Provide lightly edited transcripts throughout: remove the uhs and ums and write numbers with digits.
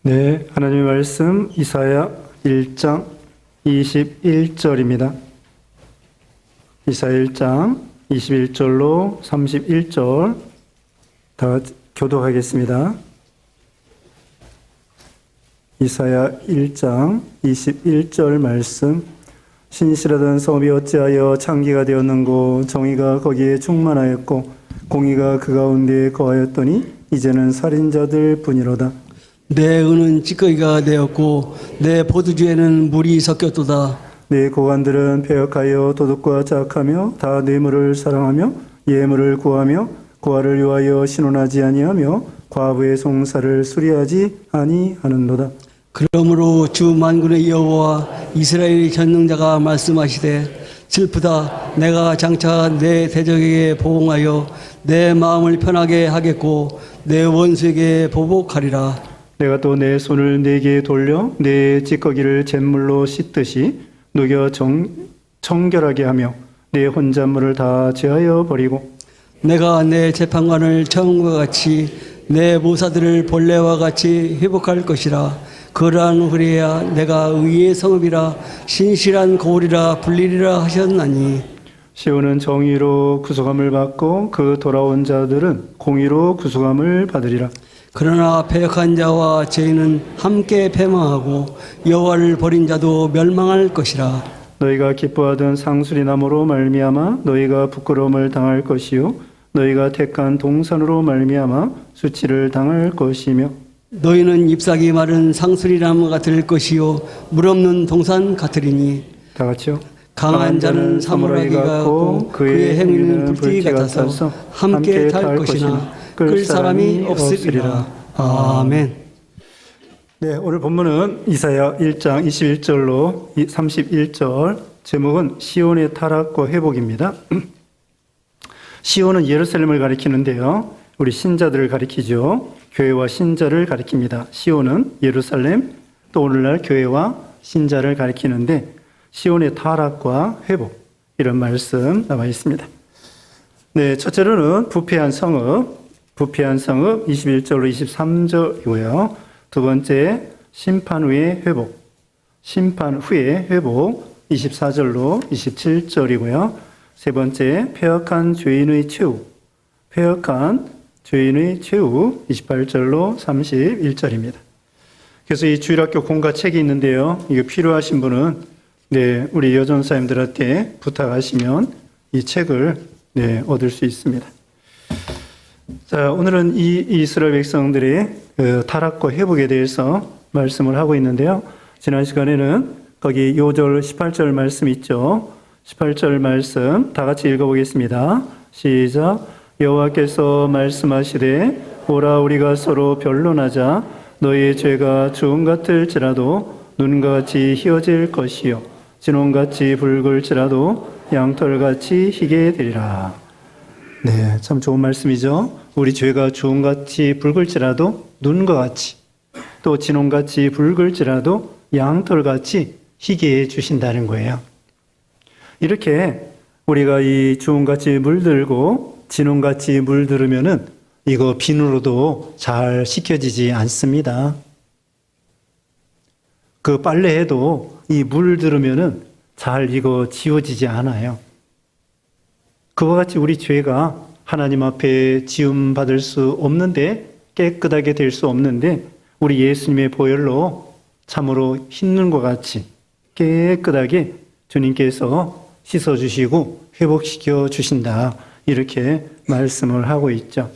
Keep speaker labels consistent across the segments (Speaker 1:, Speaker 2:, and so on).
Speaker 1: 네, 하나님의 말씀 이사야 1장 21절입니다. 이사야 1장 21절로 31절 다 같이 교독하겠습니다. 이사야 1장 21절 말씀. 신실하던 성읍이 어찌하여 창기가 되었는고, 정의가 거기에 충만하였고 공의가 그 가운데에 거하였더니 이제는 살인자들 뿐이로다.
Speaker 2: 내 은은 찌꺼기가 되었고 내 포도주에는 물이 섞였도다.
Speaker 1: 내 고관들은 패역하여 도둑과 짝하며 다 뇌물을 사랑하며 예물을 구하며 고아를 위하여 신원하지 아니하며 과부의 송사를 수리하지 아니하는도다.
Speaker 2: 그러므로 주 만군의 여호와 이스라엘의 전능자가 말씀하시되, 슬프다. 내가 장차 내 대적에게 보응하여 내 마음을 편하게 하겠고 내 원수에게 보복하리라.
Speaker 1: 내가 또 내 손을 내게 돌려 내 찌꺼기를 잿물로 씻듯이 녹여 청결하게 하며 내 혼잣물을 다 제하여 버리고,
Speaker 2: 내가 내 재판관을 처음과 같이 내 모사들을 본래와 같이 회복할 것이라. 그러한 후에야 내가 의의 성읍이라 신실한 거울이라 불리리라 하셨나니,
Speaker 1: 시온은 정의로 구속함을 받고 그 돌아온 자들은 공의로 구속함을 받으리라.
Speaker 2: 그러나 패역한 자와 죄인은 함께 패망하고 여호와를 버린 자도 멸망할 것이라.
Speaker 1: 너희가 기뻐하던 상수리 나무로 말미암아 너희가 부끄러움을 당할 것이요 너희가 택한 동산으로 말미암아 수치를 당할 것이며,
Speaker 2: 너희는 잎사귀 마른 상수리나무 같을 것이요 물 없는 동산 같으리니,
Speaker 1: 다 같이요.
Speaker 2: 강한 자는 사물하기 같고 그의 행위는 불띠 같아서 함께 탈 것이나 끌 사람이 없으리라. 아멘.
Speaker 1: 네, 오늘 본문은 이사야 1장 21절로 31절, 제목은 시온의 타락과 회복입니다. 시온은 예루살렘을 가리키는데요, 우리 신자들을 가리키죠. 교회와 신자를 가리킵니다. 시온은 예루살렘, 또 오늘날 교회와 신자를 가리키는데, 시온의 타락과 회복, 이런 말씀 나와 있습니다. 네, 첫째로는 부패한 성읍 21절로 23절이고요. 두 번째, 심판 후의 회복 24절로 27절이고요. 세 번째, 패역한 죄인의 최후 28절로 31절입니다. 그래서 이 주일학교 공과책이 있는데요, 이거 필요하신 분은 우리 여전사님들한테 부탁하시면 이 책을 얻을 수 있습니다. 자, 오늘은 이 이스라엘 백성들의 타락과 회복에 대해서 말씀을 하고 있는데요, 지난 시간에는 거기 5절 18절 말씀 있죠. 18절 말씀 다 같이 읽어보겠습니다. 시작. 여호와께서 말씀하시되, 오라 우리가 서로 변론하자. 너희의 죄가 주홍 같을지라도 눈같이 희어질 것이요 진홍같이 붉을지라도 양털같이 희게 되리라. 네, 참 좋은 말씀이죠. 우리 죄가 주홍같이 붉을지라도 눈과 같이, 또 진홍같이 붉을지라도 양털같이 희게 해 주신다는 거예요. 이렇게 우리가 이 주홍같이 물들고 진홍같이 물들으면은 이거 비누로도 잘 씻겨지지 않습니다. 그 빨래해도 이 물들으면은 잘 이거 지워지지 않아요. 그와 같이 우리 죄가 하나님 앞에 지움 받을 수 없는데, 깨끗하게 될 수 없는데, 우리 예수님의 보혈로 참으로 흰눈과 같이 깨끗하게 주님께서 씻어주시고 회복시켜 주신다, 이렇게 말씀을 하고 있죠.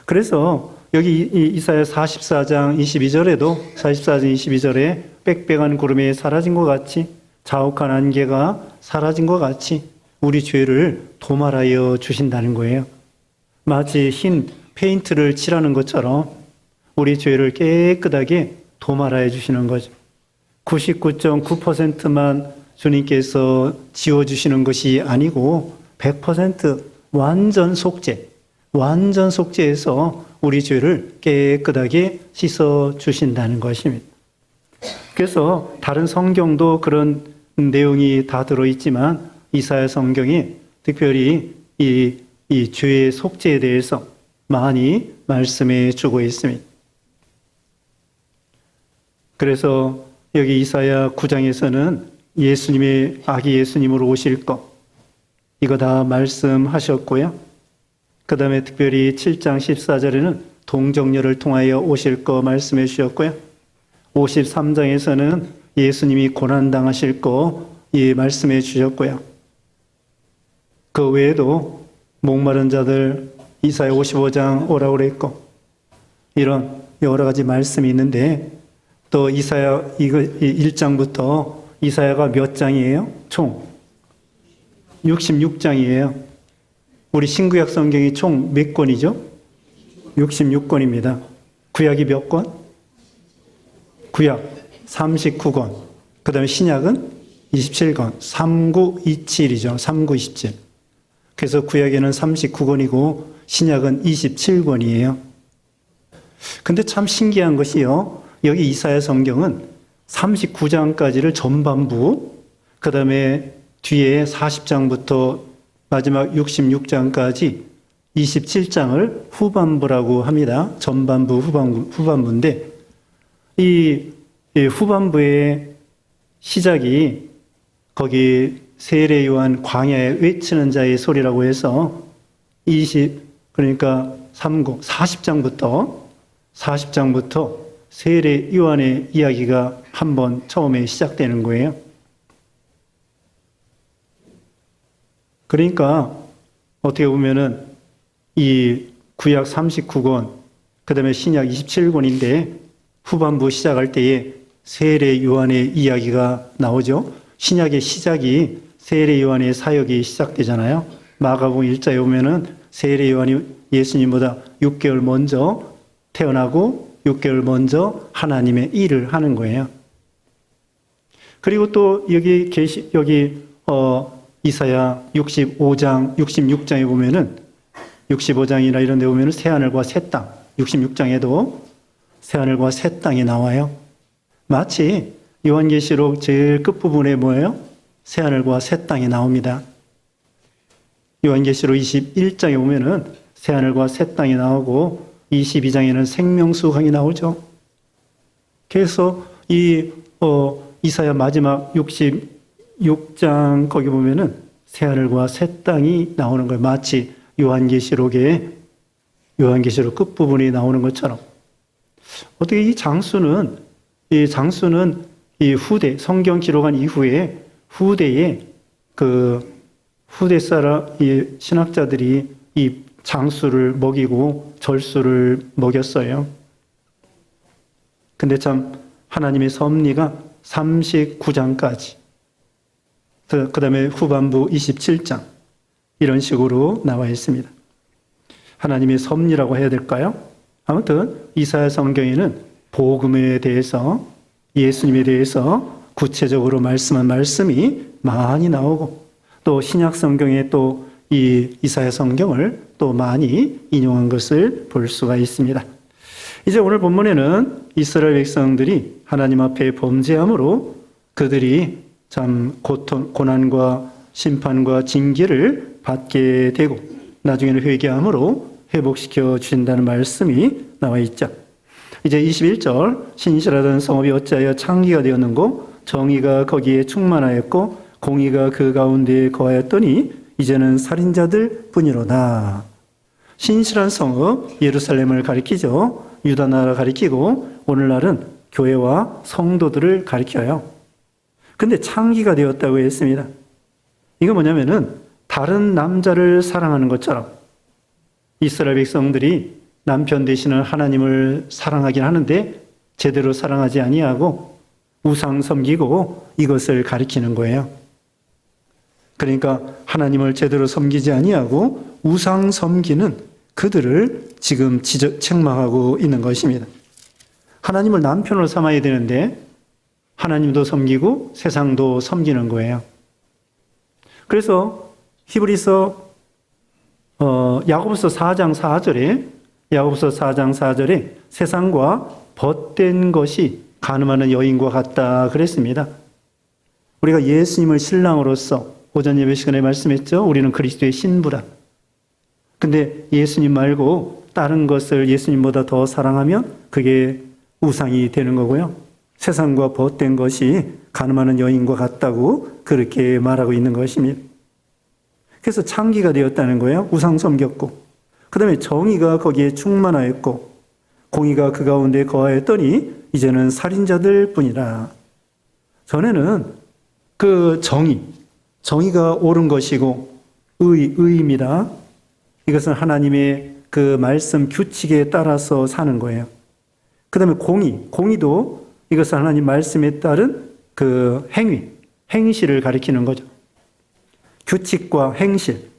Speaker 1: 그래서 여기 이사야 44장 22절에 빽빽한 구름이 사라진 것 같이, 자욱한 안개가 사라진 것 같이 우리 죄를 도말하여 주신다는 거예요. 마치 흰 페인트를 칠하는 것처럼 우리 죄를 깨끗하게 도말하여 주시는 거죠. 99.9%만 주님께서 지워주시는 것이 아니고 100% 완전 속죄해서 우리 죄를 깨끗하게 씻어 주신다는 것입니다. 그래서 다른 성경도 그런 내용이 다 들어있지만 이사야 성경이 특별히 이 죄의 속죄에 대해서 많이 말씀해 주고 있습니다. 그래서 여기 이사야 9장에서는 예수님의 아기 예수님으로 오실 것, 이거 다 말씀하셨고요. 그 다음에 특별히 7장 14절에는 동정녀를 통하여 오실 거 말씀해 주셨고요. 53장에서는 예수님이 고난당하실 거 말씀해 주셨고요. 그 외에도 목마른 자들 이사야 55장 오라고 그랬고, 이런 여러 가지 말씀이 있는데, 또 이사야 이거 1장부터 이사야가 몇 장이에요? 총 66장이에요. 우리 신구약 성경이 총 몇 권이죠? 66권입니다. 구약이 몇 권? 구약 39권. 그 다음에 신약은 27권. 3927이죠. 3927. 그래서 구약에는 39권이고 신약은 27권이에요. 근데 참 신기한 것이요. 여기 이사야 성경은 39장까지를 전반부, 그 다음에 뒤에 40장부터 마지막 66장까지 27장을 후반부라고 합니다. 전반부, 후반부인데, 이 후반부의 시작이 거기 세례 요한 광야에 외치는 자의 소리라고 해서 그러니까 40장부터 세례 요한의 이야기가 한번 처음에 시작되는 거예요. 그러니까 어떻게 보면은 이 구약 39권, 그 다음에 신약 27권인데 후반부 시작할 때에 세례 요한의 이야기가 나오죠. 신약의 시작이 세례 요한의 사역이 시작되잖아요. 마가복음 1장에 보면은 세례 요한이 예수님보다 6개월 먼저 태어나고 6개월 먼저 하나님의 일을 하는 거예요. 그리고 또 여기 이사야 65장, 66장에 보면은 65장이나 이런 데 보면은 새하늘과 새 땅, 66장에도 새하늘과 새 땅이 나와요. 마치 요한계시록 제일 끝부분에 뭐예요? 새하늘과 새 땅이 나옵니다. 요한계시록 21장에 보면은 새하늘과 새 땅이 나오고 22장에는 생명수강이 나오죠. 그래서 이사야 마지막 66장 거기 보면은 새하늘과 새 땅이 나오는 거예요. 마치 요한계시록 끝부분이 나오는 것처럼. 어떻게 이 장수는 이 후대, 성경 기록한 이후에 후대에 후대 사람, 이 신학자들이 이 장수를 먹이고 절수를 먹였어요. 근데 참 하나님의 섭리가 39장까지, 그 다음에 후반부 27장, 이런 식으로 나와 있습니다. 하나님의 섭리라고 해야 될까요? 아무튼 이사야 성경에는 복음에 대해서, 예수님에 대해서 구체적으로 말씀한 말씀이 많이 나오고, 또 신약 성경에 또 이 이사야 성경을 또 많이 인용한 것을 볼 수가 있습니다. 이제 오늘 본문에는 이스라엘 백성들이 하나님 앞에 범죄함으로 그들이 참 고난과 심판과 징계를 받게 되고 나중에는 회개함으로 회복시켜 주신다는 말씀이 나와 있죠. 이제 21절, 신실하던 성읍이 어찌하여 창기가 되었는고 정의가 거기에 충만하였고 공의가 그 가운데에 거하였더니 이제는 살인자들 뿐이로다. 신실한 성읍 예루살렘을 가리키죠. 유다 나라 가리키고 오늘날은 교회와 성도들을 가리켜요. 근데 창기가 되었다고 했습니다. 이거 뭐냐면은 다른 남자를 사랑하는 것처럼 이스라엘 백성들이 남편 되시는 하나님을 사랑하긴 하는데 제대로 사랑하지 아니하고 우상 섬기고 이것을 가리키는 거예요. 그러니까 하나님을 제대로 섬기지 아니하고 우상 섬기는 그들을 지금 책망하고 있는 것입니다. 하나님을 남편으로 삼아야 되는데 하나님도 섬기고 세상도 섬기는 거예요. 그래서 히브리서 야고보서 4장 4절에 세상과 벗된 것이 간음하는 여인과 같다 그랬습니다. 우리가 예수님을 신랑으로서 오전 예배 시간에 말씀했죠. 우리는 그리스도의 신부라. 근데 예수님 말고 다른 것을 예수님보다 더 사랑하면 그게 우상이 되는 거고요. 세상과 벗된 것이 가늠하는 여인과 같다고 그렇게 말하고 있는 것입니다. 그래서 창기가 되었다는 거예요. 우상 섬겼고, 그 다음에 정의가 거기에 충만하였고, 공의가 그 가운데 거하였더니 이제는 살인자들 뿐이라. 전에는 그 정의가 옳은 것이고 의입니다. 이것은 하나님의 그 말씀 규칙에 따라서 사는 거예요. 그 다음에 공의도 이것은 하나님 말씀에 따른 그 행실을 가리키는 거죠. 규칙과 행실,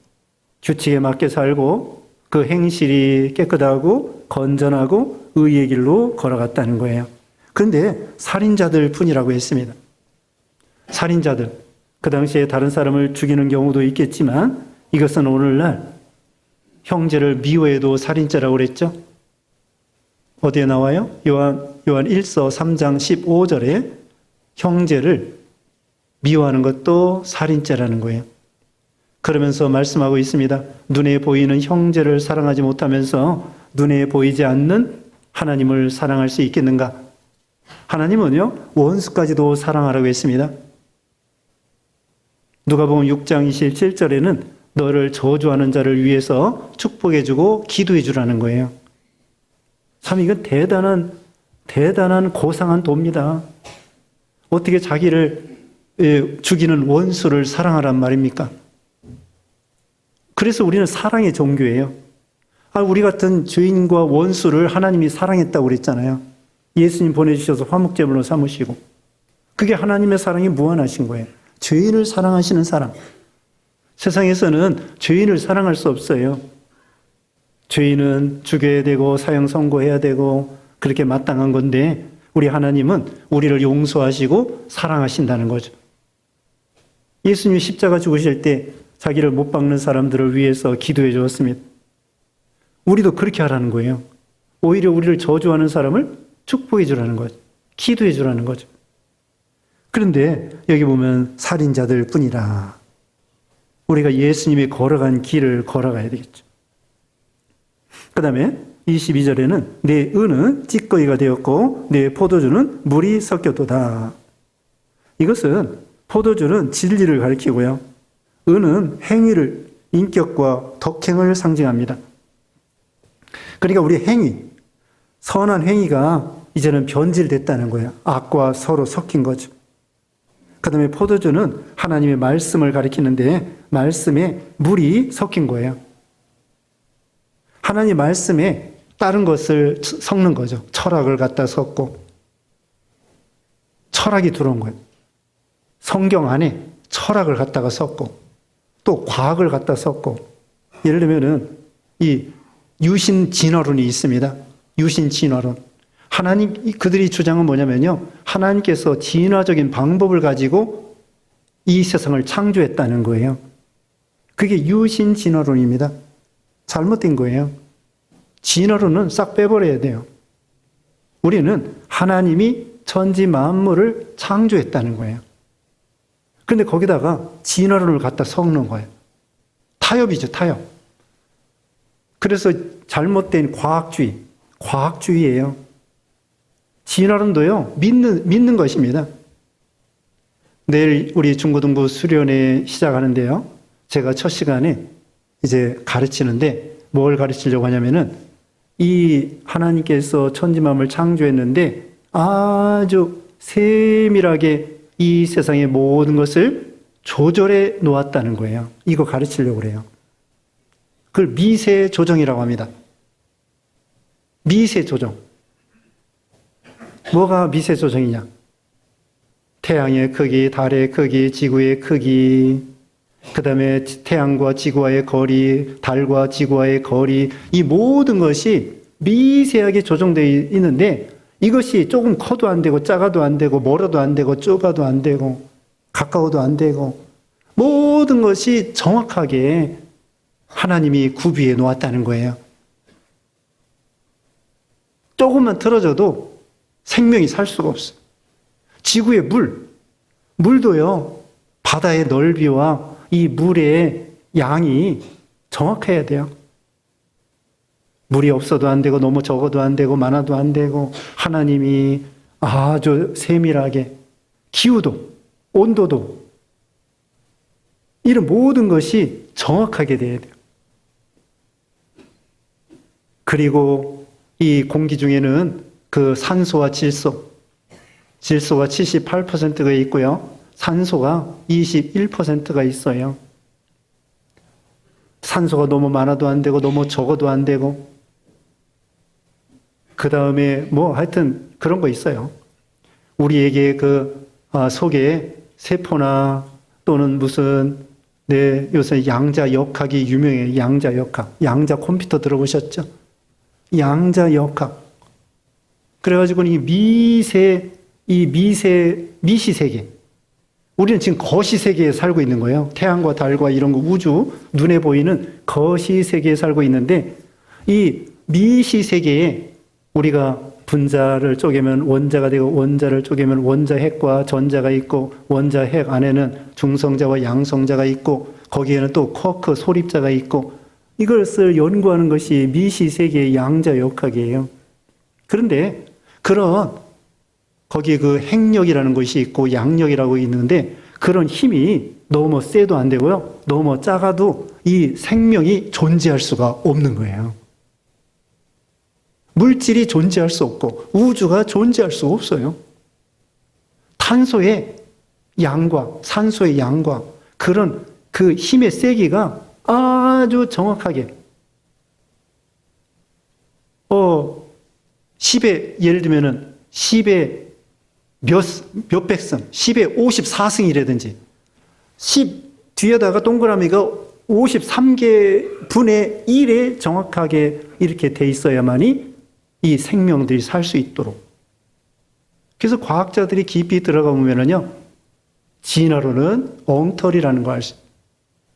Speaker 1: 규칙에 맞게 살고 그 행실이 깨끗하고 건전하고 의의 길로 걸어갔다는 거예요. 그런데 살인자들 뿐이라고 했습니다. 살인자들, 그 당시에 다른 사람을 죽이는 경우도 있겠지만 이것은 오늘날 형제를 미워해도 살인자라고 그랬죠. 어디에 나와요? 요한 1서 3장 15절에 형제를 미워하는 것도 살인죄라는 거예요. 그러면서 말씀하고 있습니다. 눈에 보이는 형제를 사랑하지 못하면서 눈에 보이지 않는 하나님을 사랑할 수 있겠는가? 하나님은요, 원수까지도 사랑하라고 했습니다. 누가복음 6장 27절에는 너를 저주하는 자를 위해서 축복해주고 기도해주라는 거예요. 참 이건 대단한 고상한 도입니다. 어떻게 자기를 죽이는 원수를 사랑하란 말입니까? 그래서 우리는 사랑의 종교예요. 우리 같은 죄인과 원수를 하나님이 사랑했다고 그랬잖아요. 예수님 보내주셔서 화목제물로 삼으시고. 그게 하나님의 사랑이 무한하신 거예요. 죄인을 사랑하시는 사랑. 세상에서는 죄인을 사랑할 수 없어요. 죄인은 죽여야 되고 사형 선고해야 되고 그렇게 마땅한 건데 우리 하나님은 우리를 용서하시고 사랑하신다는 거죠. 예수님이 십자가 죽으실 때 자기를 못 박는 사람들을 위해서 기도해 주었습니다. 우리도 그렇게 하라는 거예요. 오히려 우리를 저주하는 사람을 축복해 주라는 거죠. 기도해 주라는 거죠. 그런데 여기 보면 살인자들 뿐이라. 우리가 예수님이 걸어간 길을 걸어가야 되겠죠. 그 다음에 22절에는 내 은은 찌꺼기가 되었고 내 포도주는 물이 섞였도다. 이것은 포도주는 진리를 가리키고요. 은은 행위를, 인격과 덕행을 상징합니다. 그러니까 우리 행위, 선한 행위가 이제는 변질됐다는 거예요. 악과 서로 섞인 거죠. 그 다음에 포도주는 하나님의 말씀을 가리키는데 말씀에 물이 섞인 거예요. 하나님 말씀에 다른 것을 섞는 거죠. 철학을 갖다 섞고 철학이 들어온 거예요. 성경 안에 철학을 갖다가 섞고 또 과학을 갖다 섞고 예를 들면은 이 유신 진화론이 있습니다. 유신 진화론. 그들이 주장은 뭐냐면요. 하나님께서 진화적인 방법을 가지고 이 세상을 창조했다는 거예요. 그게 유신 진화론입니다. 잘못된 거예요. 진화론은 싹 빼버려야 돼요. 우리는 하나님이 천지 만물을 창조했다는 거예요. 그런데 거기다가 진화론을 갖다 섞는 거예요. 타협이죠, 타협. 그래서 잘못된 과학주의예요. 진화론도요, 믿는 것입니다. 내일 우리 중고등부 수련회 시작하는데요. 제가 첫 시간에 이제 가르치는데 뭘 가르치려고 하냐면은 이 하나님께서 천지만물을 창조했는데 아주 세밀하게 이 세상의 모든 것을 조절해 놓았다는 거예요. 이거 가르치려고 그래요. 그걸 미세 조정이라고 합니다. 미세 조정. 뭐가 미세 조정이냐? 태양의 크기, 달의 크기, 지구의 크기, 그 다음에 태양과 지구와의 거리, 달과 지구와의 거리, 이 모든 것이 미세하게 조정되어 있는데 이것이 조금 커도 안 되고 작아도 안 되고 멀어도 안 되고 좁아도 안 되고 가까워도 안 되고 모든 것이 정확하게 하나님이 구비해 놓았다는 거예요. 조금만 틀어져도 생명이 살 수가 없어요. 지구의 물도요, 바다의 넓이와 이 물의 양이 정확해야 돼요. 물이 없어도 안 되고 너무 적어도 안 되고 많아도 안 되고 하나님이 아주 세밀하게 기후도, 온도도, 이런 모든 것이 정확하게 돼야 돼요. 그리고 이 공기 중에는 그 산소와 질소가 78%가 있고요. 산소가 21%가 있어요. 산소가 너무 많아도 안 되고 너무 적어도 안 되고, 그 다음에 뭐 하여튼 그런 거 있어요. 우리에게 그 속에 세포나 또는 무슨 요새 양자역학이 유명해요. 양자역학. 양자 컴퓨터 들어보셨죠? 양자역학. 그래가지고 미시세계. 우리는 지금 거시세계에 살고 있는 거예요. 태양과 달과 이런 거 우주, 눈에 보이는 거시세계에 살고 있는데, 이 미시세계에 우리가 분자를 쪼개면 원자가 되고, 원자를 쪼개면 원자핵과 전자가 있고, 원자핵 안에는 중성자와 양성자가 있고, 거기에는 또 쿼크 소립자가 있고, 이것을 연구하는 것이 미시세계의 양자역학이에요. 그런데 거기에 그 핵력이라는 것이 있고 양력이라고 있는데, 그런 힘이 너무 세도 안 되고요, 너무 작아도 이 생명이 존재할 수가 없는 거예요. 물질이 존재할 수 없고 우주가 존재할 수 없어요. 탄소의 양과 산소의 양과 그런 그 힘의 세기가 아주 정확하게 10의 예를 들면은 10의 몇백 승, 10의 54승이라든지 10 뒤에다가 동그라미가 53개 분의 1에 정확하게 이렇게 돼 있어야만이 이 생명들이 살 수 있도록. 그래서 과학자들이 깊이 들어가 보면은요, 진화론은 엉터리라는 걸 알 수.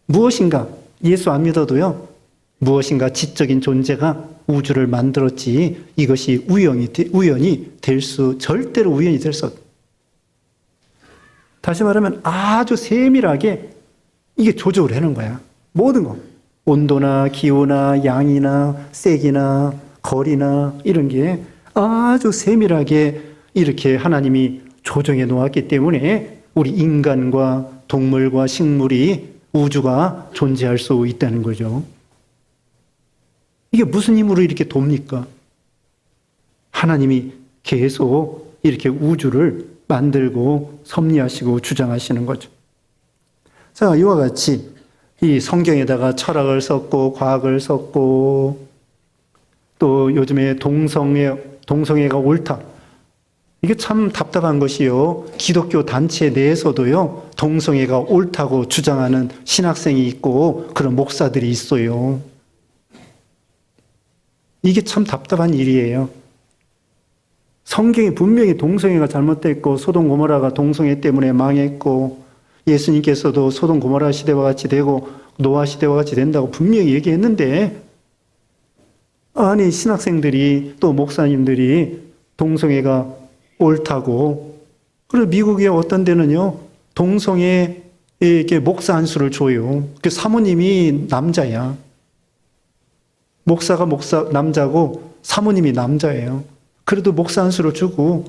Speaker 1: 무엇인가 예수 안 믿어도요, 무엇인가 지적인 존재가 우주를 만들었지, 이것이 우연이 될 수, 절대로 우연이 될 수 없다. 다시 말하면 아주 세밀하게 이게 조절을 하는 거야. 모든 거. 온도나 기후나 양이나 색이나 거리나 이런 게 아주 세밀하게 이렇게 하나님이 조정해 놓았기 때문에 우리 인간과 동물과 식물이, 우주가 존재할 수 있다는 거죠. 이게 무슨 힘으로 이렇게 돕니까? 하나님이 계속 이렇게 우주를 만들고 섭리하시고 주장하시는 거죠. 자, 이와 같이 이 성경에다가 철학을 썼고 과학을 썼고, 또 요즘에 동성애가 옳다. 이게 참 답답한 것이요. 기독교 단체 내에서도요, 동성애가 옳다고 주장하는 신학생이 있고 그런 목사들이 있어요. 이게 참 답답한 일이에요. 성경이 분명히 동성애가 잘못됐고 소돔 고모라가 동성애 때문에 망했고, 예수님께서도 소돔 고모라 시대와 같이 되고 노아 시대와 같이 된다고 분명히 얘기했는데, 아니 신학생들이 또 목사님들이 동성애가 옳다고, 그리고 미국의 어떤 데는요, 동성애에게 목사 한 수를 줘요. 그 사모님이 남자야. 목사가 남자고 사모님이 남자예요. 그래도 목사 한 수를 주고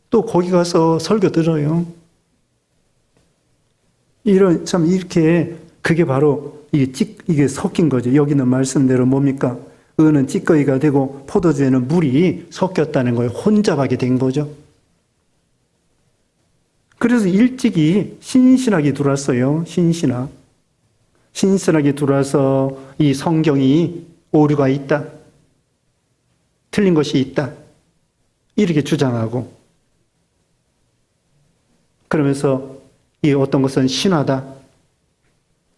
Speaker 1: 또 거기 가서 설교 들어요. 참 이렇게, 그게 바로 이게 섞인 거죠. 여기 있는 말씀대로 뭡니까? 은은 찌꺼기가 되고 포도주에는 물이 섞였다는 거예요. 혼잡하게 된 거죠. 그래서 일찍이 신신학이 들어왔어요. 신신학이 들어와서 이 성경이 오류가 있다, 틀린 것이 있다, 이렇게 주장하고, 그러면서 이 어떤 것은 신화다,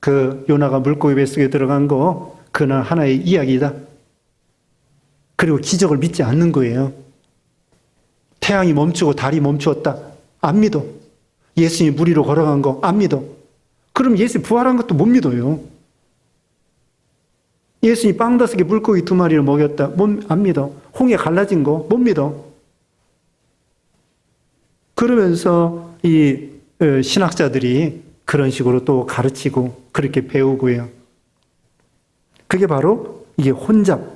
Speaker 1: 그 요나가 물고기 뱃속에 들어간 거 그는 하나의 이야기다, 그리고 기적을 믿지 않는 거예요. 태양이 멈추고 달이 멈추었다, 안 믿어. 예수님이 물 위로 걸어간 거 안 믿어. 그럼 예수 부활한 것도 못 믿어요. 예수님이 빵 5개 물고기 2마리를 먹였다, 안 믿어. 홍해 갈라진 거 못 믿어. 그러면서 이 신학자들이 그런 식으로 또 가르치고 그렇게 배우고요. 그게 바로 이게 혼잡하는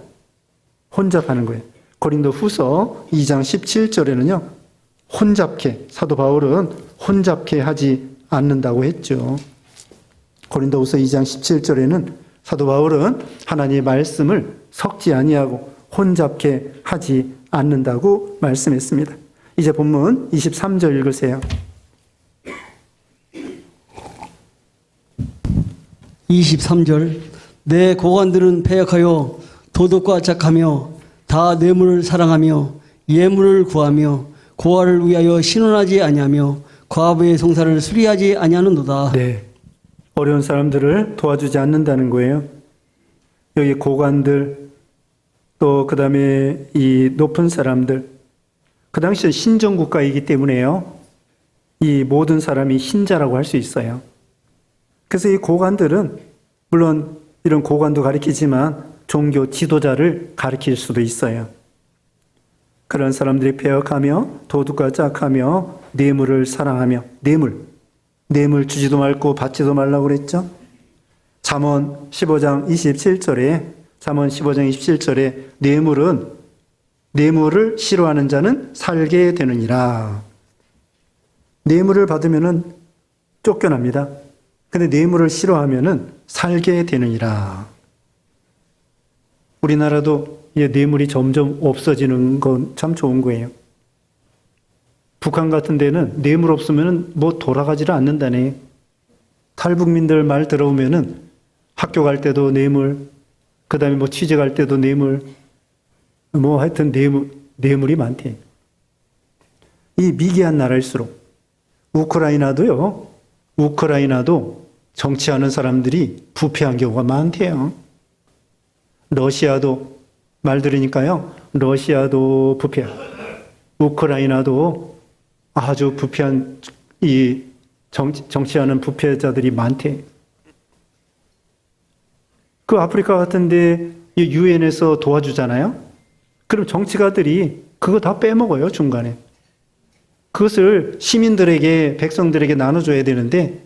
Speaker 1: 거예요. 고린도 후서 2장 17절에는요, 혼잡케, 사도 바울은 혼잡케 하지 않는다고 했죠. 고린도후서 2장 17절에는 사도 바울은 하나님의 말씀을 섞지 아니하고 혼잡케 하지 않는다고 말씀했습니다. 이제 본문 23절 읽으세요.
Speaker 2: 23절 내 고관들은 패역하여 도덕과 착하며 다 뇌물을 사랑하며 예물을 구하며 고아를 위하여 신원하지 아니하며 과부의 송사를 수리하지 아니하는도다.
Speaker 1: 네. 어려운 사람들을 도와주지 않는다는 거예요. 여기 고관들, 또 그 다음에 이 높은 사람들, 그 당시에 신정국가이기 때문에요. 이 모든 사람이 신자라고 할 수 있어요. 그래서 이 고관들은 물론 이런 고관도 가리키지만 종교 지도자를 가리킬 수도 있어요. 그런 사람들이 배역하며 도둑과 짝하며 뇌물을 사랑하며 뇌물 주지도 말고 받지도 말라고 그랬죠. 잠언 15장 27절에 뇌물을 싫어하는 자는 살게 되느니라. 뇌물을 받으면은 쫓겨납니다. 근데 뇌물을 싫어하면은 살게 되느니라. 우리나라도 뇌물이 점점 없어지는 건 참 좋은 거예요. 북한 같은 데는 뇌물 없으면은 뭐 돌아가지를 않는다네. 탈북민들 말 들어보면은 학교 갈 때도 뇌물, 그 다음에 뭐 취직할 때도 뇌물, 뭐 하여튼 뇌물이 많대. 이 미개한 나라일수록 우크라이나도 정치하는 사람들이 부패한 경우가 많대요. 러시아도 말 들으니까요. 러시아도 부패, 우크라이나도 아주 부패한 이 정치하는 부패자들이 많대. 그 아프리카 같은데 유엔에서 도와주잖아요. 그럼 정치가들이 그거 다 빼먹어요, 중간에. 그것을 시민들에게, 백성들에게 나눠줘야 되는데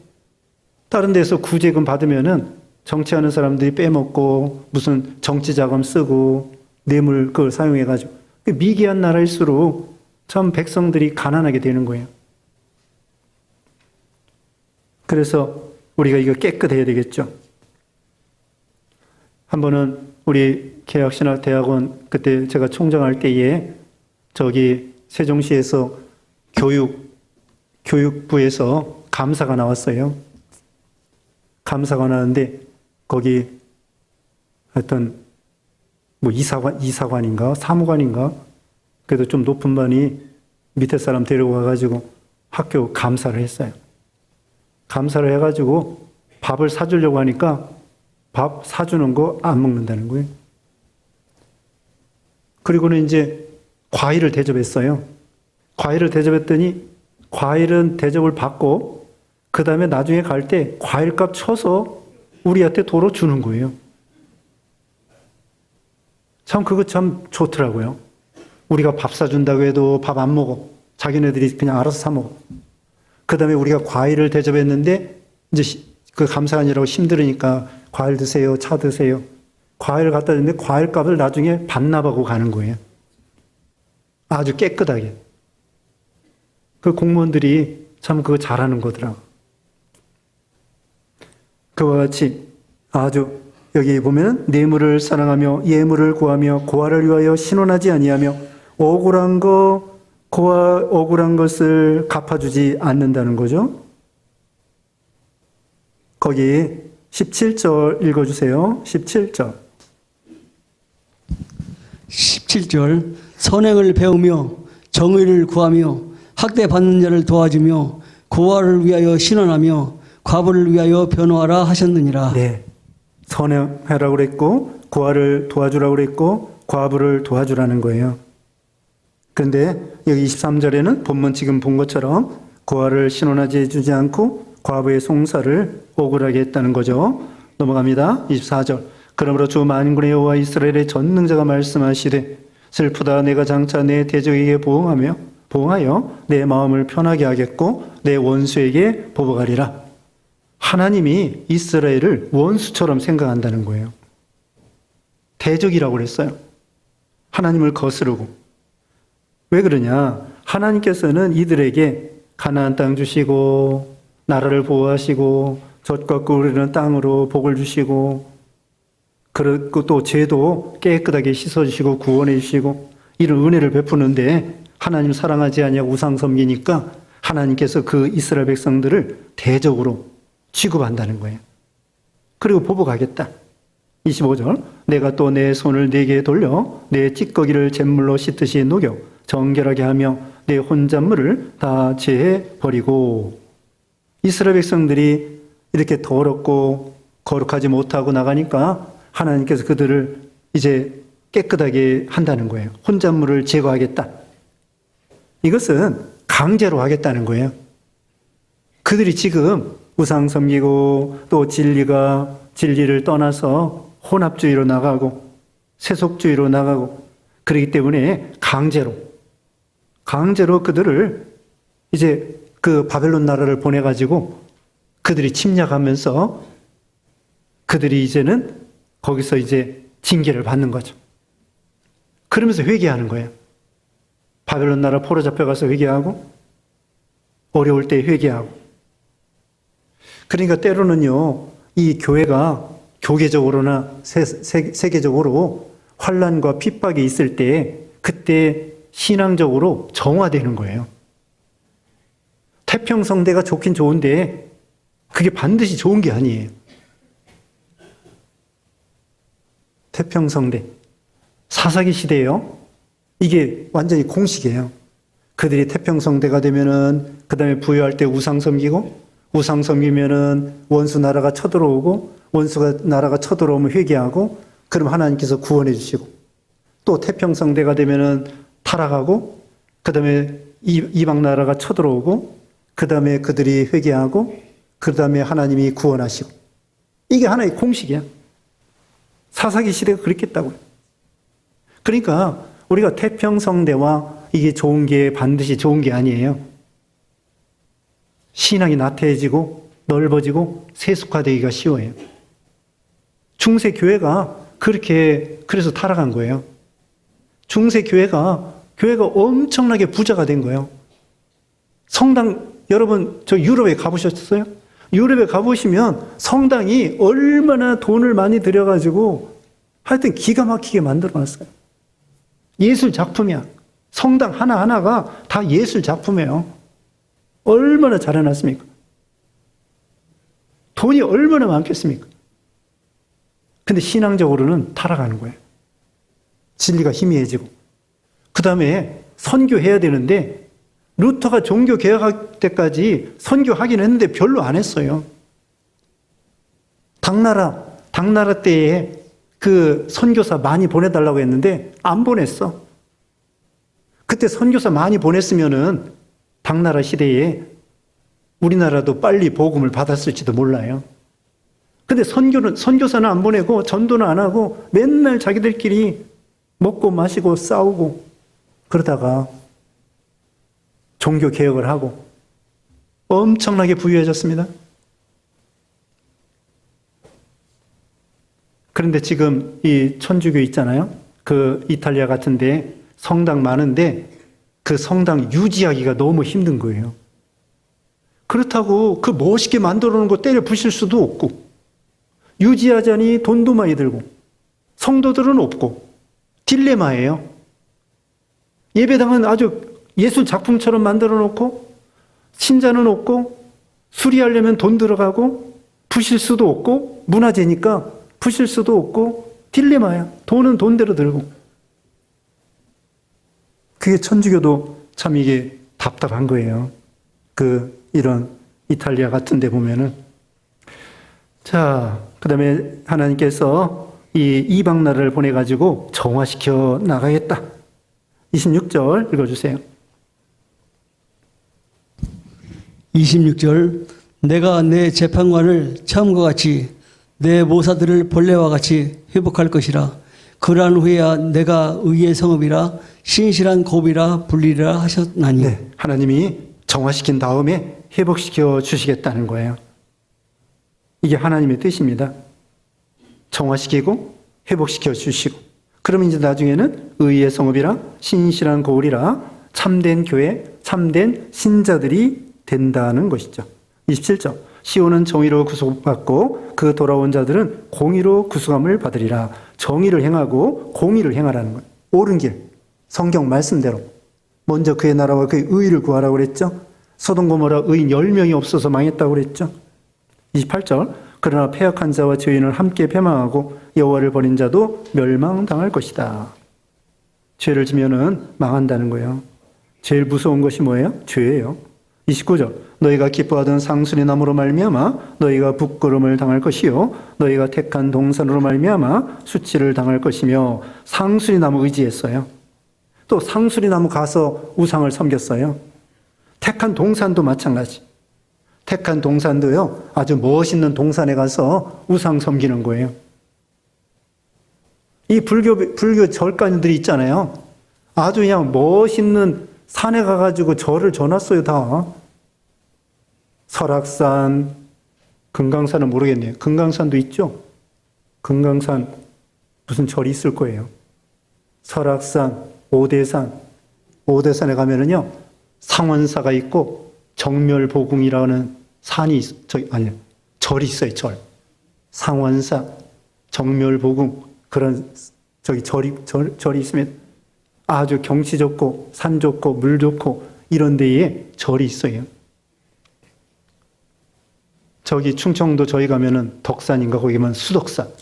Speaker 1: 다른 데서 구제금 받으면은 정치하는 사람들이 빼먹고 무슨 정치 자금 쓰고 뇌물 그걸 사용해가지고 미개한 나라일수록 참 백성들이 가난하게 되는 거예요. 그래서 우리가 이거 깨끗해야 되겠죠. 한 번은 우리 개혁신학대학원 그때 제가 총장할 때에 저기 세종시에서 교육부에서 감사가 나왔어요. 감사가 나왔는데 거기 하여튼 뭐 이사관인가 사무관인가 그래도 좀 높은 분이 밑에 사람 데려와가지고 학교 감사를 했어요. 감사를 해가지고 밥을 사주려고 하니까 밥 사주는 거 안 먹는다는 거예요. 그리고는 이제 과일을 대접했어요. 과일을 대접했더니 과일은 대접을 받고 그 다음에 나중에 갈 때 과일값 쳐서 우리한테 도로 주는 거예요. 참 그거 참 좋더라고요. 우리가 밥 사준다고 해도 밥 안 먹어. 자기네들이 그냥 알아서 사 먹어. 그 다음에 우리가 과일을 대접했는데 이제 그 감사하느라고 힘들으니까 과일 드세요, 차 드세요. 과일을 갖다 줬는데 과일값을 나중에 반납하고 가는 거예요. 아주 깨끗하게. 그 공무원들이 참 그거 잘하는 거더라고. 그와 같이 아주 여기 보면 뇌물을 사랑하며 예물을 구하며 고아를 위하여 신원하지 아니하며 억울한 것을 갚아주지 않는다는 거죠. 거기 17절 읽어주세요. 17절.
Speaker 2: 17절 선행을 배우며 정의를 구하며 학대받는 자를 도와주며 고아를 위하여 신원하며 과부를 위하여 변호하라 하셨느니라.
Speaker 1: 네. 선행하라고 그랬고 고아를 도와주라고 그랬고 과부를 도와주라는 거예요. 그런데 여기 23절에는 본문 지금 본 것처럼 고아를 신원하지 해주지 않고 과부의 송사를 억울하게 했다는 거죠. 넘어갑니다. 24절. 그러므로 주 만군의 여호와 이스라엘의 전능자가 말씀하시되 슬프다 내가 장차 내 대적에게 보응하여 내 마음을 편하게 하겠고 내 원수에게 보복하리라. 하나님이 이스라엘을 원수처럼 생각한다는 거예요. 대적이라고 그랬어요. 하나님을 거스르고. 왜 그러냐? 하나님께서는 이들에게 가나안 땅 주시고 나라를 보호하시고 젖과 꿀 흐르는 땅으로 복을 주시고 그리고 또 죄도 깨끗하게 씻어주시고 구원해 주시고 이런 은혜를 베푸는데 하나님 사랑하지 아니하고 우상 섬기니까 하나님께서 그 이스라엘 백성들을 대적으로 취급한다는 거예요. 그리고 보복하겠다. 25절 내가 또 내 손을 네게 돌려 내 찌꺼기를 잿물로 씻듯이 녹여 정결하게 하며 내 혼잣물을 다 제해 버리고. 이스라엘 백성들이 이렇게 더럽고 거룩하지 못하고 나가니까 하나님께서 그들을 이제 깨끗하게 한다는 거예요. 혼잣물을 제거하겠다. 이것은 강제로 하겠다는 거예요. 그들이 지금 우상 섬기고 또 진리를 떠나서 혼합주의로 나가고 세속주의로 나가고 그렇기 때문에 강제로 그들을 이제 그 바벨론 나라를 보내가지고 그들이 침략하면서 그들이 이제는 거기서 이제 징계를 받는 거죠. 그러면서 회개하는 거예요. 바벨론 나라 포로 잡혀가서 회개하고 어려울 때 회개하고. 그러니까 때로는요, 이 교회가 교계적으로나 세계적으로 환난과 핍박이 있을 때 그때 신앙적으로 정화되는 거예요. 태평성대가 좋긴 좋은데 그게 반드시 좋은 게 아니에요. 태평성대. 사사기 시대예요. 이게 완전히 공식이에요. 그들이 태평성대가 되면은 그 다음에 부유할 때 우상 섬기고 우상 섬기면은 원수 나라가 쳐들어오고 원수가 나라가 쳐들어오면 회개하고 그럼 하나님께서 구원해 주시고 또 태평성대가 되면은 타락하고 그 다음에 이방 나라가 쳐들어오고 그 다음에 그들이 회개하고 그 다음에 하나님이 구원하시고 이게 하나의 공식이야. 사사기 시대가 그랬겠다고요. 그러니까 우리가 태평성대와 이게 좋은 게 반드시 좋은 게 아니에요. 신앙이 나태해지고 넓어지고 세속화되기가 쉬워요. 중세 교회가 그래서 타락한 거예요. 중세 교회가 엄청나게 부자가 된 거예요. 성당 여러분 저 유럽에 가보셨어요? 유럽에 가보시면 성당이 얼마나 돈을 많이 들여가지고 하여튼 기가 막히게 만들어놨어요. 예술 작품이야. 성당 하나하나가 다 예술 작품이에요. 얼마나 잘 해놨습니까? 돈이 얼마나 많겠습니까? 근데 신앙적으로는 타락하는 거예요. 진리가 희미해지고. 그 다음에 선교해야 되는데 루터가 종교 개혁할 때까지 선교하긴 했는데 별로 안 했어요. 당나라 때에 그 선교사 많이 보내달라고 했는데 안 보냈어. 그때 선교사 많이 보냈으면은 당나라 시대에 우리나라도 빨리 복음을 받았을지도 몰라요. 근데 선교사는 안 보내고 전도는 안 하고 맨날 자기들끼리 먹고 마시고 싸우고 그러다가 종교 개혁을 하고 엄청나게 부유해졌습니다. 그런데 지금 이 천주교 있잖아요. 그 이탈리아 같은데 성당 많은데 그 성당 유지하기가 너무 힘든 거예요. 그렇다고 그 멋있게 만들어 놓은 거 때려 부실 수도 없고 유지하자니 돈도 많이 들고 성도들은 없고 딜레마예요. 예배당은 아주 예술 작품처럼 만들어 놓고 신자는 없고 수리하려면 돈 들어가고 부실 수도 없고 문화재니까 부실 수도 없고 딜레마야. 돈은 돈대로 들고. 그게 천주교도 참 이게 답답한 거예요. 이런 이탈리아 같은 데 보면은. 자, 그 다음에 하나님께서 이 이방 나라를 보내가지고 정화시켜 나가겠다. 26절 읽어주세요.
Speaker 2: 26절 내가 내 재판관을 처음과 같이 내 모사들을 본래와 같이 회복할 것이라. 그러한 후에야 내가 의의 성읍이라 신실한 고비라 불리라 하셨나니.
Speaker 1: 네, 하나님이 정화시킨 다음에 회복시켜 주시겠다는 거예요. 이게 하나님의 뜻입니다. 정화시키고 회복시켜 주시고 그러면 이제 나중에는 의의 성읍이라 신실한 고울이라 참된 교회, 참된 신자들이 된다는 것이죠. 27절. 시온은 정의로 구속받고 그 돌아온 자들은 공의로 구속함을 받으리라. 정의를 행하고 공의를 행하라는 거예요. 옳은 길, 성경 말씀대로. 먼저 그의 나라와 그의 의를 구하라고 그랬죠. 소돔 고모라 의인 10명이 없어서 망했다고 그랬죠. 28절. 그러나 패역한 자와 죄인을 함께 패망하고 여호와를 버린 자도 멸망당할 것이다. 죄를 지면은 망한다는 거예요. 제일 무서운 것이 뭐예요? 죄예요. 29절. 너희가 기뻐하던 상수리 나무로 말미암아 너희가 부끄러움을 당할 것이요 너희가 택한 동산으로 말미암아 수치를 당할 것이며. 상수리 나무 의지했어요. 또 상수리 나무 가서 우상을 섬겼어요. 택한 동산도 마찬가지. 택한 동산도요, 아주 멋있는 동산에 가서 우상 섬기는 거예요. 이 불교 절간들이 있잖아요. 아주 그냥 멋있는 산에 가가지고 절을 져놨어요, 다. 설악산, 금강산은 모르겠네요. 금강산도 있죠? 금강산 무슨 절이 있을 거예요. 설악산, 오대산에 가면은요, 상원사가 있고 정멸보궁이라는 절이 있어요, 절. 상원사, 정멸보궁, 그런, 절이 있으면 아주 경치 좋고, 산 좋고, 물 좋고, 이런 데에 절이 있어요. 저기 충청도 저희 가면은 덕산인가 거기 가면 수덕산.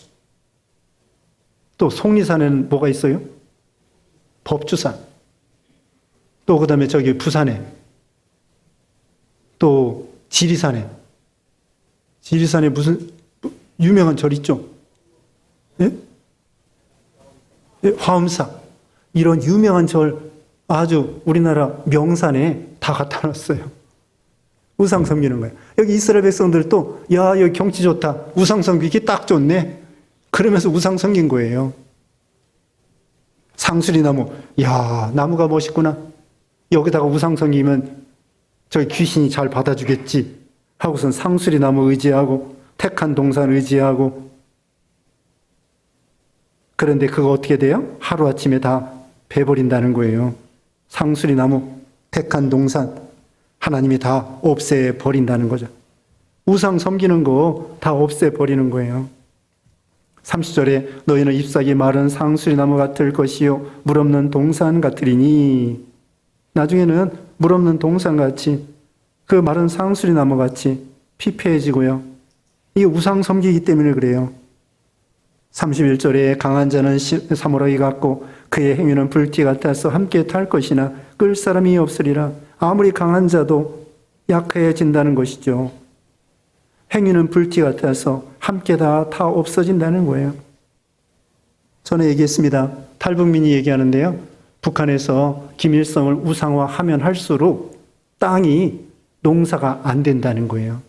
Speaker 1: 또 속리산에는 뭐가 있어요? 법주산. 또 그다음에 저기 부산에 또 지리산에 무슨 유명한 절 있죠? 예? 예, 화엄사. 이런 유명한 절 아주 우리나라 명산에 다 갖다 놨어요. 우상 섬기는 거예요. 여기 이스라엘 백성들도 야, 여기 경치 좋다. 우상 섬기기 딱 좋네. 그러면서 우상 섬긴 거예요. 상수리 나무. 야, 나무가 멋있구나. 여기다가 우상 섬기면 저기 귀신이 잘 받아주겠지 하고선 상수리 나무 의지하고 택한 동산 의지하고. 그런데 그거 어떻게 돼요? 하루아침에 다 베버린다는 거예요. 상수리 나무, 택한 동산 하나님이 다 없애버린다는 거죠. 우상 섬기는 거 다 없애버리는 거예요. 30절에 너희는 잎사귀 마른 상수리 나무 같을 것이요 물 없는 동산 같으리니. 나중에는 물 없는 동산같이 그 마른 상수리 나무같이 피폐해지고요. 이게 우상 섬기기 때문에 그래요. 31절에 강한 자는 사무라기 같고 그의 행위는 불티 같아서 함께 탈 것이나 끌 사람이 없으리라. 아무리 강한 자도 약해진다는 것이죠. 행위는 불티 같아서 함께 다 없어진다는 거예요. 전에 얘기했습니다. 탈북민이 얘기하는데요. 북한에서 김일성을 우상화하면 할수록 땅이 농사가 안 된다는 거예요.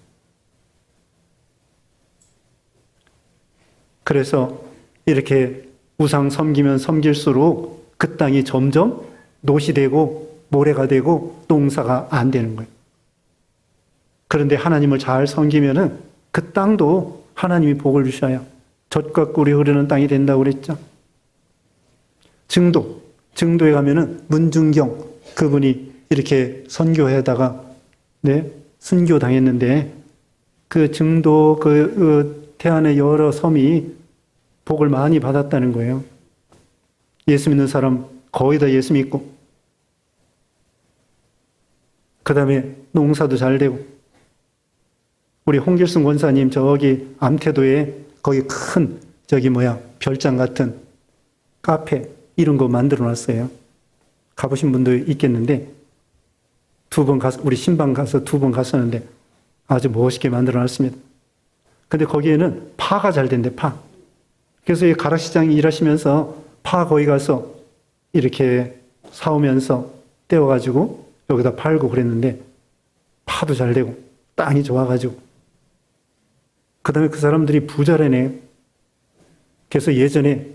Speaker 1: 그래서 이렇게 우상 섬기면 섬길수록 그 땅이 점점 노시되고 모래가 되고 농사가 안 되는 거예요. 그런데 하나님을 잘 섬기면은 그 땅도 하나님이 복을 주셔요. 젖과 꿀이 흐르는 땅이 된다고 그랬죠. 증도에 가면은 문중경 그분이 이렇게 선교하다가 순교 당했는데 그 증도 그 태안의 여러 섬이 복을 많이 받았다는 거예요. 예수 믿는 사람 거의 다 예수 믿고 그 다음에 농사도 잘 되고. 우리 홍길승 권사님 저기 암태도에 거기 큰 별장 같은 카페 이런 거 만들어 놨어요. 가보신 분도 있겠는데 우리 신방 가서 2번 갔었는데 아주 멋있게 만들어 놨습니다. 근데 거기에는 파가 잘 된대, 파. 그래서 이 가락시장 일하시면서 파 거기 가서 이렇게 사오면서 떼어가지고 여기다 팔고 그랬는데 파도 잘 되고 땅이 좋아가지고 그 다음에 그 사람들이 부자라네. 그래서 예전에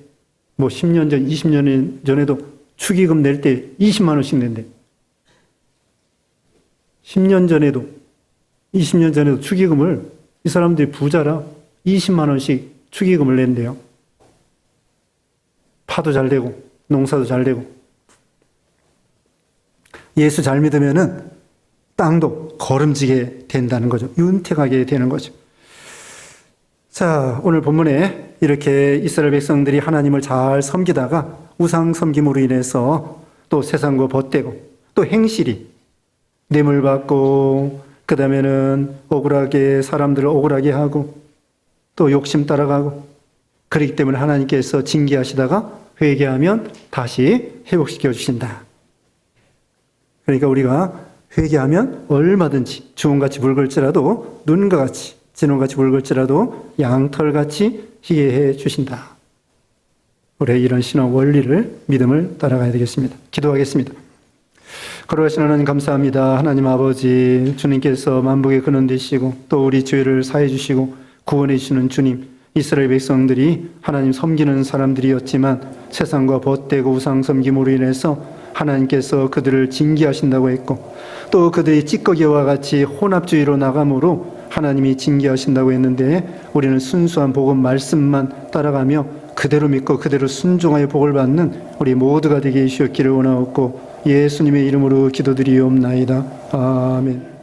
Speaker 1: 10년 전, 20년 전에도 축의금 낼 때 20만 원씩 낸대. 10년 전에도, 20년 전에도 축의금을 이 사람들이 부자라 20만 원씩 축의금을 낸대요. 파도 잘 되고 농사도 잘 되고. 예수 잘 믿으면은 땅도 거름지게 된다는 거죠. 윤택하게 되는 거죠. 자, 오늘 본문에 이렇게 이스라엘 백성들이 하나님을 잘 섬기다가 우상 섬김으로 인해서 또 세상과 벗대고 또 행실이 뇌물 받고 그 다음에는 억울하게 사람들을 억울하게 하고 또 욕심 따라가고 그렇기 때문에 하나님께서 징계하시다가 회개하면 다시 회복시켜 주신다. 그러니까 우리가 회개하면 얼마든지 주홍같이 붉을지라도 눈과 같이 진홍같이 붉을지라도 양털같이 희게 해 주신다. 우리의 이런 신앙 원리를 믿음을 따라가야 되겠습니다. 기도하겠습니다. 거룩하신 하나님 감사합니다. 하나님 아버지 주님께서 만복의 근원 되시고 또 우리 죄를 사해 주시고 구원해 주시는 주님, 이스라엘 백성들이 하나님 섬기는 사람들이었지만 세상과 벗대고 우상 섬김으로 인해서 하나님께서 그들을 징계하신다고 했고 또 그들이 찌꺼기와 같이 혼합주의로 나감으로 하나님이 징계하신다고 했는데 우리는 순수한 복음 말씀만 따라가며 그대로 믿고 그대로 순종하여 복을 받는 우리 모두가 되게 해주셨기를 원하옵고 예수님의 이름으로 기도드리옵나이다. 아멘.